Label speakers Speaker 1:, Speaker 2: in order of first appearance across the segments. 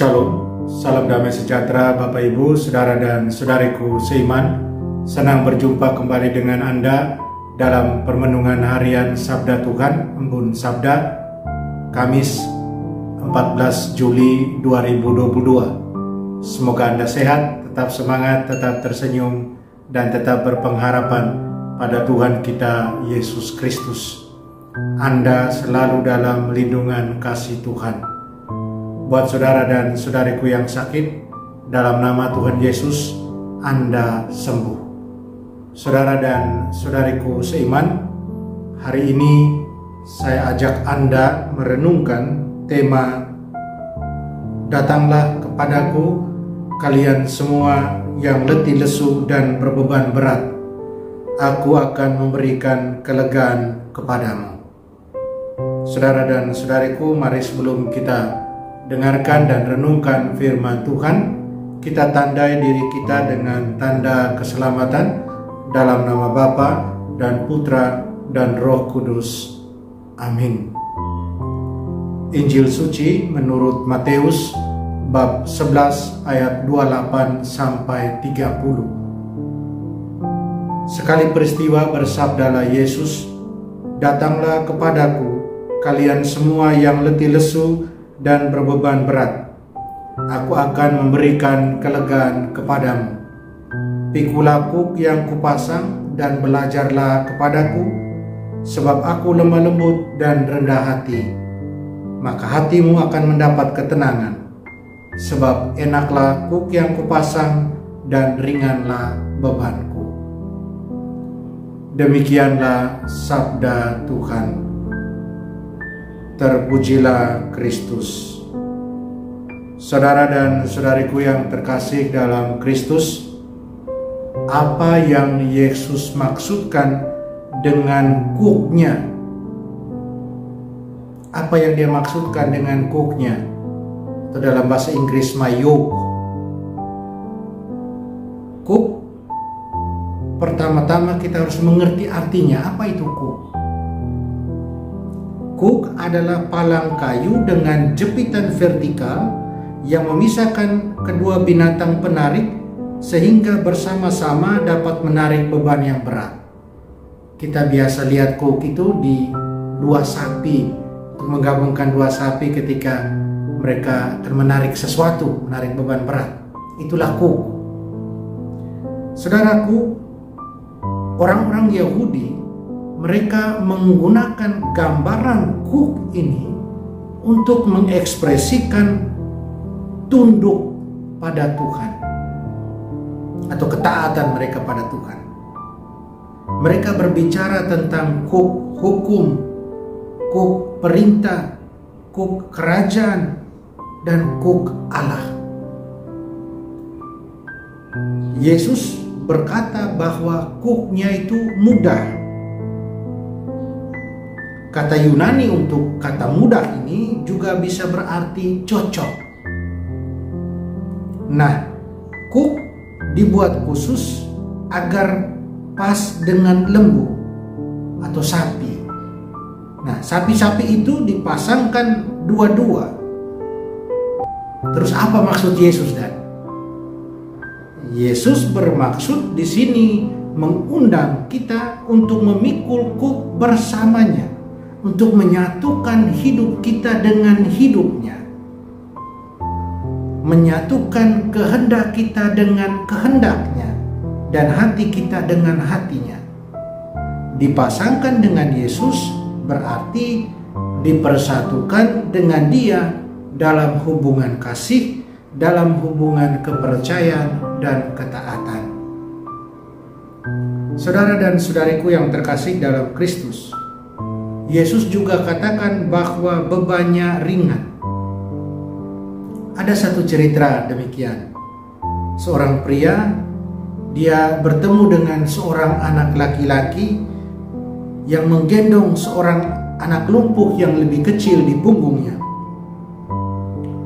Speaker 1: Shalom, salam damai sejahtera Bapak Ibu, Saudara dan Saudariku seiman. Senang berjumpa kembali dengan Anda dalam permenungan harian Sabda Tuhan, Embun Sabda, Kamis 14 Juli 2022. Semoga Anda sehat, tetap semangat, tetap tersenyum, dan tetap berpengharapan pada Tuhan kita Yesus Kristus. Anda selalu dalam lindungan kasih Tuhan. Buat saudara dan saudariku yang sakit, dalam nama Tuhan Yesus, Anda sembuh. Saudara dan saudariku seiman, hari ini saya ajak Anda merenungkan tema "Datanglah kepadaku, kalian semua yang letih lesu dan berbeban berat, aku akan memberikan kelegaan kepadamu." Saudara dan saudariku, mari sebelum kita dengarkan dan renungkan firman Tuhan, kita tandai diri kita dengan tanda keselamatan dalam nama Bapa dan Putra dan Roh Kudus. Amin. Injil suci menurut Matius bab 11 ayat 28 sampai 30. Sekali peristiwa bersabdalah Yesus, "Datanglah kepadaku, kalian semua yang letih lesu dan berbeban berat, aku akan memberikan kelegaan kepadamu. Pikulah kuk yang kupasang dan belajarlah kepadaku, sebab aku lemah lembut dan rendah hati, maka hatimu akan mendapat ketenangan. Sebab enaklah kuk yang kupasang dan ringanlah bebanku." Demikianlah sabda Tuhan. Terpujilah Kristus. Saudara dan saudariku yang terkasih dalam Kristus, apa yang Yesus maksudkan dengan kuknya? Apa yang dia maksudkan dengan kuknya? Itu dalam bahasa Inggris my yoke. Kuk, pertama-tama kita harus mengerti artinya. Apa itu kuk? Kuk adalah palang kayu dengan jepitan vertikal yang memisahkan kedua binatang penarik sehingga bersama-sama dapat menarik beban yang berat. Kita biasa lihat kuk itu di dua sapi, untuk menggabungkan dua sapi ketika mereka menarik sesuatu, menarik beban berat. Itulah kuk. Saudaraku, orang-orang Yahudi, mereka menggunakan gambaran kuk ini untuk mengekspresikan tunduk pada Tuhan atau ketaatan mereka pada Tuhan. Mereka berbicara tentang kuk hukum, kuk perintah, kuk kerajaan, dan kuk Allah. Yesus berkata bahwa kuknya itu mudah. Kata Yunani untuk kata mudah ini juga bisa berarti cocok. Nah, kuk dibuat khusus agar pas dengan lembu atau sapi. Nah, sapi-sapi itu dipasangkan dua-dua. Terus apa maksud Yesus, dan? Yesus bermaksud di sini mengundang kita untuk memikul kuk bersamanya, untuk menyatukan hidup kita dengan hidupnya, menyatukan kehendak kita dengan kehendaknya, dan hati kita dengan hatinya. Dipasangkan dengan Yesus berarti dipersatukan dengan Dia dalam hubungan kasih, dalam hubungan kepercayaan dan ketaatan. Saudara dan saudariku yang terkasih dalam Kristus, Yesus juga katakan bahwa bebannya ringan. Ada satu cerita demikian. Seorang pria, dia bertemu dengan seorang anak laki-laki yang menggendong seorang anak lumpuh yang lebih kecil di punggungnya.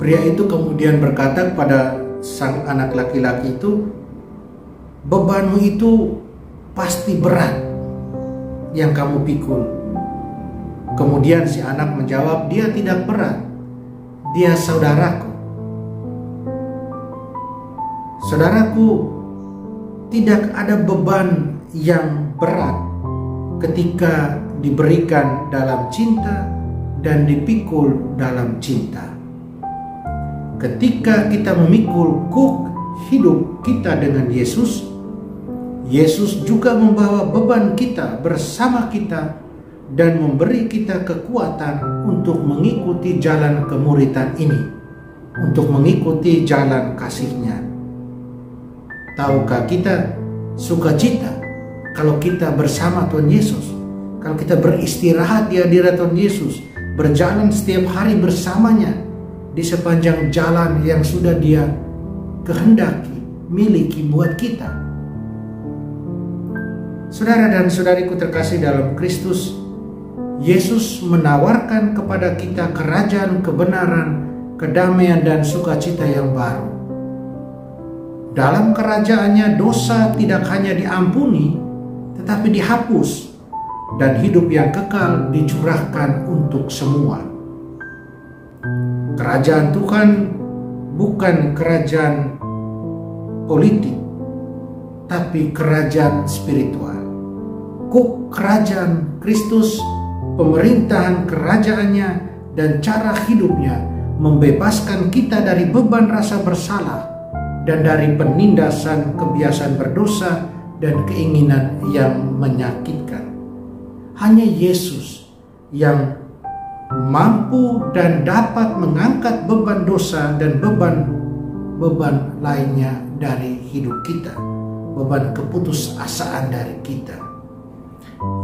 Speaker 1: Pria itu kemudian berkata kepada sang anak laki-laki itu, "Bebanmu itu pasti berat yang kamu pikul." Kemudian si anak menjawab, "Dia tidak berat, dia saudaraku." Saudaraku, tidak ada beban yang berat ketika diberikan dalam cinta dan dipikul dalam cinta. Ketika kita memikul kuk hidup kita dengan Yesus, Yesus juga membawa beban kita bersama kita dan memberi kita kekuatan untuk mengikuti jalan kemuridan ini, untuk mengikuti jalan kasih-Nya. Tahukah kita sukacita kalau kita bersama Tuhan Yesus, kalau kita beristirahat di hadirat Tuhan Yesus, berjalan setiap hari bersamanya di sepanjang jalan yang sudah Dia kehendaki, miliki buat kita. Saudara dan saudariku terkasih dalam Kristus, Yesus menawarkan kepada kita kerajaan kebenaran, kedamaian dan sukacita yang baru. Dalam kerajaannya dosa tidak hanya diampuni, tetapi dihapus, dan hidup yang kekal dicurahkan untuk semua. Kerajaan Tuhan bukan kerajaan politik, tapi kerajaan spiritual. Kuk kerajaan Kristus, pemerintahan kerajaannya dan cara hidupnya membebaskan kita dari beban rasa bersalah dan dari penindasan kebiasaan berdosa dan keinginan yang menyakitkan. Hanya Yesus yang mampu dan dapat mengangkat beban dosa dan beban lainnya dari hidup kita, beban keputusasaan dari kita.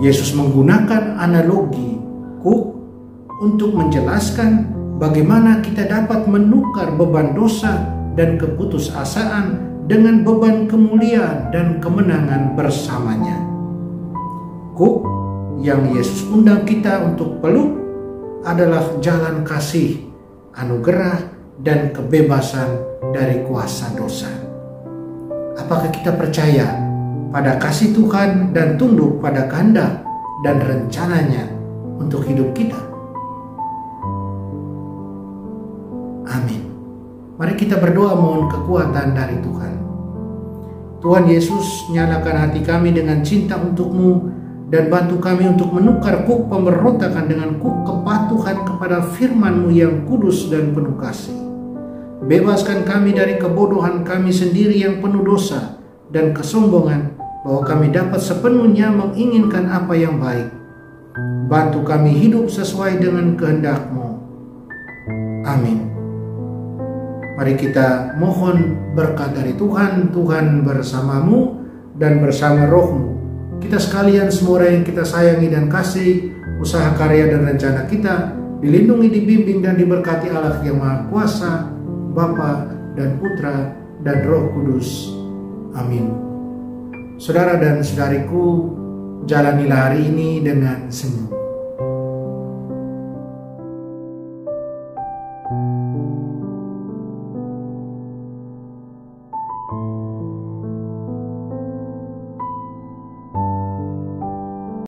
Speaker 1: Yesus menggunakan analogi kuk untuk menjelaskan bagaimana kita dapat menukar beban dosa dan keputusasaan dengan beban kemuliaan dan kemenangan bersamanya. Kuk yang Yesus undang kita untuk peluk adalah jalan kasih, anugerah, dan kebebasan dari kuasa dosa. Apakah kita percaya pada kasih Tuhan dan tunduk pada kehendak dan rencananya untuk hidup kita? Amin. Mari kita berdoa mohon kekuatan dari Tuhan. Tuhan Yesus, nyalakan hati kami dengan cinta untuk-Mu dan bantu kami untuk menukar kuk pemberontakan dengan kuk kepatuhan kepada firman-Mu yang kudus dan penuh kasih. Bebaskan kami dari kebodohan kami sendiri yang penuh dosa dan kesombongan, bahwa kami dapat sepenuhnya menginginkan apa yang baik. Bantu kami hidup sesuai dengan kehendak-Mu. Amin. Mari kita mohon berkat dari Tuhan. Tuhan bersamamu dan bersama roh-Mu. Kita sekalian, semua orang yang kita sayangi dan kasih, usaha karya dan rencana kita dilindungi, dibimbing dan diberkati Allah yang Maha Kuasa, Bapa dan Putra dan Roh Kudus. Amin. Saudara dan saudariku, jalanilah hari ini dengan senyum.